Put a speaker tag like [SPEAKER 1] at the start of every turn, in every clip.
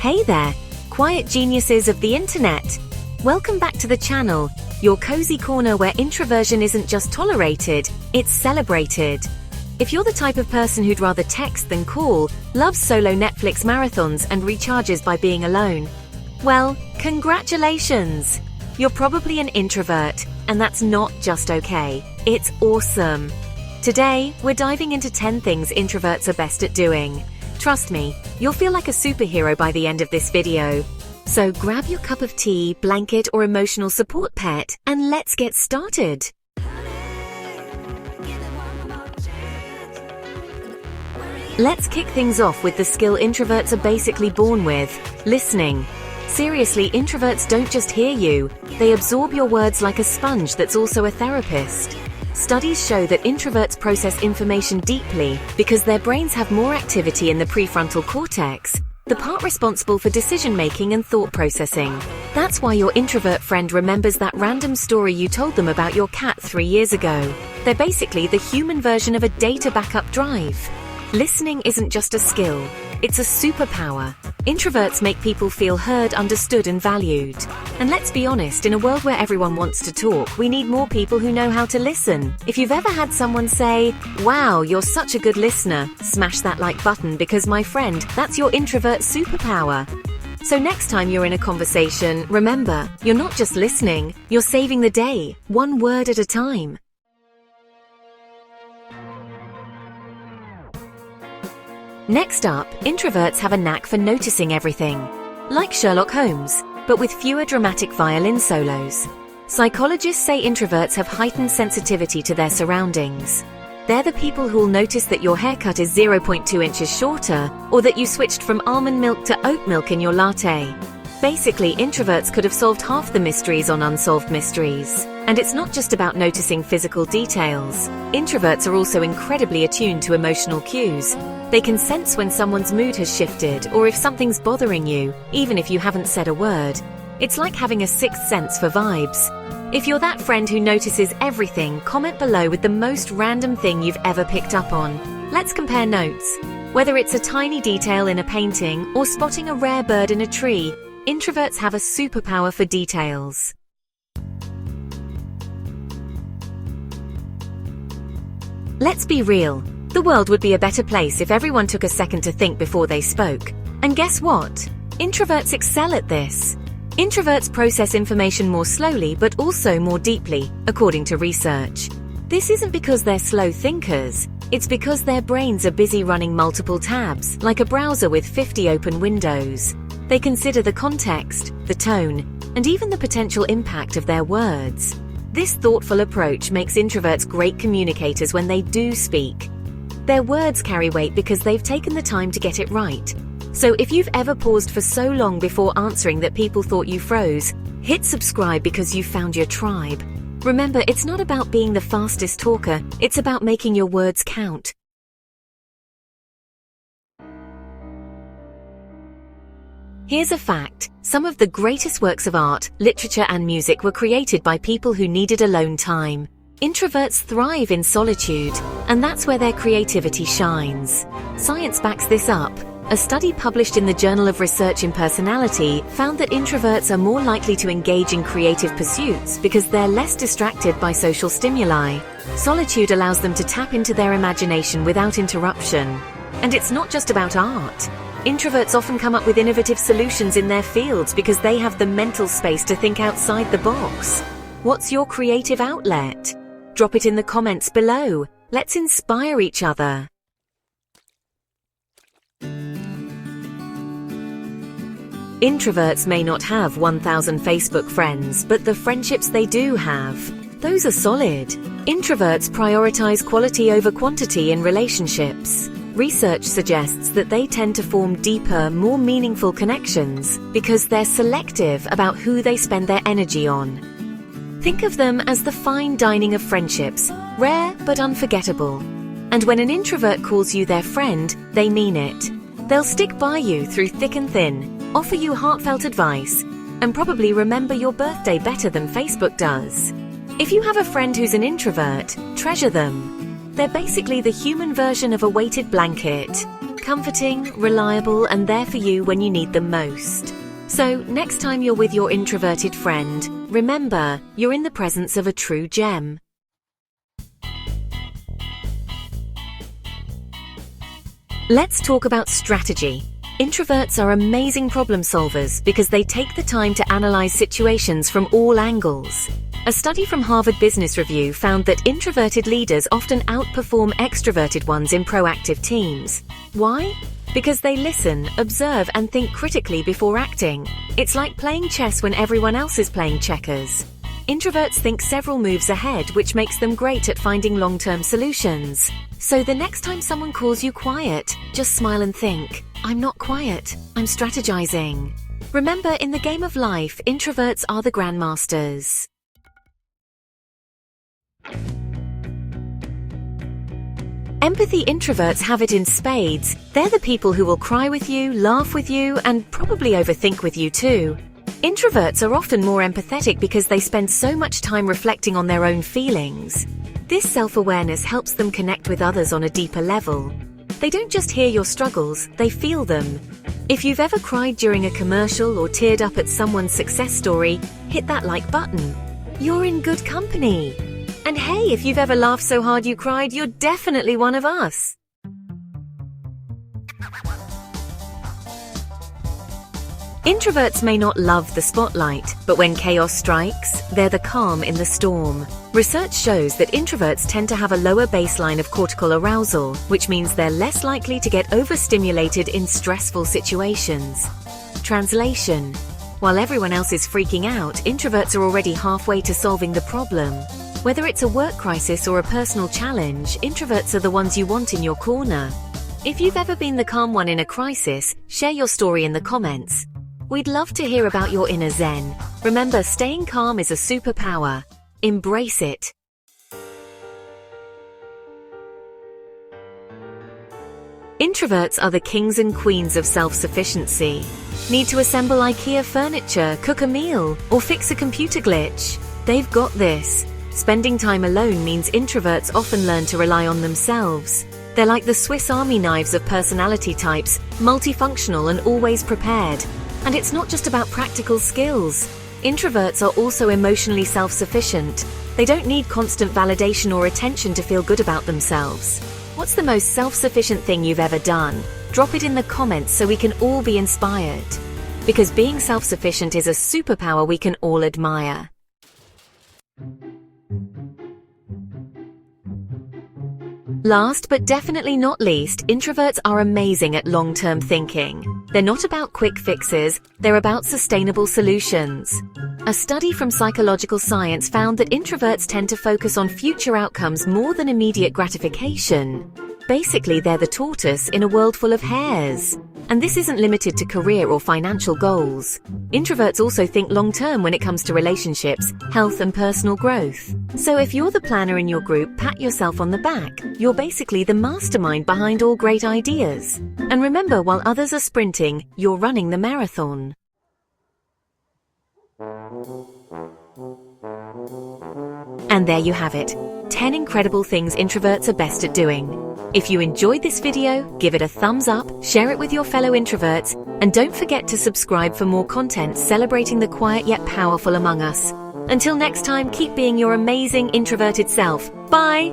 [SPEAKER 1] Hey there, quiet geniuses of the internet. Welcome back to the channel, your cozy corner where introversion isn't just tolerated, it's celebrated. If you're the type of person who'd rather text than call, loves solo Netflix marathons and recharges by being alone, well, congratulations! You're probably an introvert, and that's not just okay, it's awesome. Today, we're diving into 10 things introverts are best at doing. Trust me, you'll feel like a superhero by the end of this video. So grab your cup of tea, blanket, or emotional support pet, and let's get started. Let's kick things off with the skill introverts are basically born with: listening. Seriously, introverts don't just hear you, they absorb your words like a sponge that's also a therapist. Studies show that introverts process information deeply because their brains have more activity in the prefrontal cortex, the part responsible for decision-making and thought processing. That's why your introvert friend remembers that random story you told them about your cat 3 years ago. They're basically the human version of a data backup drive. Listening isn't just a skill, it's a superpower. Introverts make people feel heard, understood, and valued. And let's be honest, in a world where everyone wants to talk, we need more people who know how to listen. If you've ever had someone say, "Wow, you're such a good listener," smash that like button because, my friend, that's your introvert superpower. So next time you're in a conversation, remember, you're not just listening, you're saving the day, one word at a time. Next up, introverts have a knack for noticing everything. Like Sherlock Holmes, but with fewer dramatic violin solos. Psychologists say introverts have heightened sensitivity to their surroundings. They're the people who'll notice that your haircut is 0.2 inches shorter, or that you switched from almond milk to oat milk in your latte. Basically, introverts could have solved half the mysteries on Unsolved Mysteries. And it's not just about noticing physical details. Introverts are also incredibly attuned to emotional cues. They can sense when someone's mood has shifted or if something's bothering you, even if you haven't said a word. It's like having a sixth sense for vibes. If you're that friend who notices everything, comment below with the most random thing you've ever picked up on. Let's compare notes. Whether it's a tiny detail in a painting or spotting a rare bird in a tree, introverts have a superpower for details. Let's be real. The world would be a better place if everyone took a second to think before they spoke. And guess what? Introverts excel at this. Introverts process information more slowly but also more deeply, according to research. This isn't because they're slow thinkers. It's because their brains are busy running multiple tabs, like a browser with 50 open windows. They consider the context, the tone, and even the potential impact of their words. This thoughtful approach makes introverts great communicators when they do speak. Their words carry weight because they've taken the time to get it right. So if you've ever paused for so long before answering that people thought you froze, hit subscribe because you've found your tribe. Remember, it's not about being the fastest talker, it's about making your words count. Here's a fact. Some of the greatest works of art, literature, and music were created by people who needed alone time. Introverts thrive in solitude, and that's where their creativity shines. Science backs this up. A study published in the Journal of Research in Personality found that introverts are more likely to engage in creative pursuits because they're less distracted by social stimuli. Solitude allows them to tap into their imagination without interruption. And it's not just about art. Introverts often come up with innovative solutions in their fields because they have the mental space to think outside the box. What's your creative outlet? Drop it in the comments below. Let's inspire each other. Introverts may not have 1,000 Facebook friends, but the friendships they do have, those are solid. Introverts prioritize quality over quantity in relationships. Research suggests that they tend to form deeper, more meaningful connections because they're selective about who they spend their energy on. Think of them as the fine dining of friendships, rare but unforgettable. And when an introvert calls you their friend, they mean it. They'll stick by you through thick and thin, offer you heartfelt advice, and probably remember your birthday better than Facebook does. If you have a friend who's an introvert, treasure them. They're basically the human version of a weighted blanket. comforting, reliable, and there for you when you need them most. So, next time you're with your introverted friend, remember, you're in the presence of a true gem. Let's talk about strategy. Introverts are amazing problem solvers because they take the time to analyze situations from all angles. A study from Harvard Business Review found that introverted leaders often outperform extroverted ones in proactive teams. Why? Because they listen, observe, and think critically before acting. It's like playing chess when everyone else is playing checkers. Introverts think several moves ahead, which makes them great at finding long-term solutions. So the next time someone calls you quiet, just smile and think, "I'm not quiet, I'm strategizing." Remember, in the game of life, introverts are the grandmasters. Empathy introverts have it in spades. They're the people who will cry with you, laugh with you, and probably overthink with you too. Introverts are often more empathetic because they spend so much time reflecting on their own feelings. This self-awareness helps them connect with others on a deeper level. They don't just hear your struggles, they feel them. If you've ever cried during a commercial or teared up at someone's success story, hit that like button. You're in good company. And hey, if you've ever laughed so hard you cried, you're definitely one of us. Introverts may not love the spotlight, but when chaos strikes, they're the calm in the storm. Research shows that introverts tend to have a lower baseline of cortical arousal, which means they're less likely to get overstimulated in stressful situations. Translation: while everyone else is freaking out, introverts are already halfway to solving the problem. Whether it's a work crisis or a personal challenge, introverts are the ones you want in your corner. If you've ever been the calm one in a crisis, share your story in the comments. We'd love to hear about your inner zen. Remember, staying calm is a superpower. Embrace it. Introverts are the kings and queens of self-sufficiency. Need to assemble IKEA furniture, cook a meal, or fix a computer glitch? They've got this. Spending time alone means introverts often learn to rely on themselves. They're like the Swiss Army knives of personality types, multifunctional and always prepared. And it's not just about practical skills. Introverts are also emotionally self-sufficient. They don't need constant validation or attention to feel good about themselves. What's the most self-sufficient thing you've ever done? Drop it in the comments so we can all be inspired. Because being self-sufficient is a superpower we can all admire. Last but definitely not least, introverts are amazing at long-term thinking. They're not about quick fixes, they're about sustainable solutions. A study from psychological science found that introverts tend to focus on future outcomes more than immediate gratification. Basically, they're the tortoise in a world full of hares. And this isn't limited to career or financial goals. Introverts also think long-term when it comes to relationships, health, and personal growth. So if you're the planner in your group, pat yourself on the back. You're basically the mastermind behind all great ideas. And remember, while others are sprinting, you're running the marathon. And there you have it. 10 incredible things introverts are best at doing. If you enjoyed this video, give it a thumbs up, share it with your fellow introverts, and don't forget to subscribe for more content celebrating the quiet yet powerful among us. Until next time, keep being your amazing introverted self. Bye!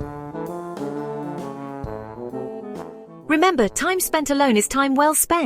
[SPEAKER 1] Remember, time spent alone is time well spent.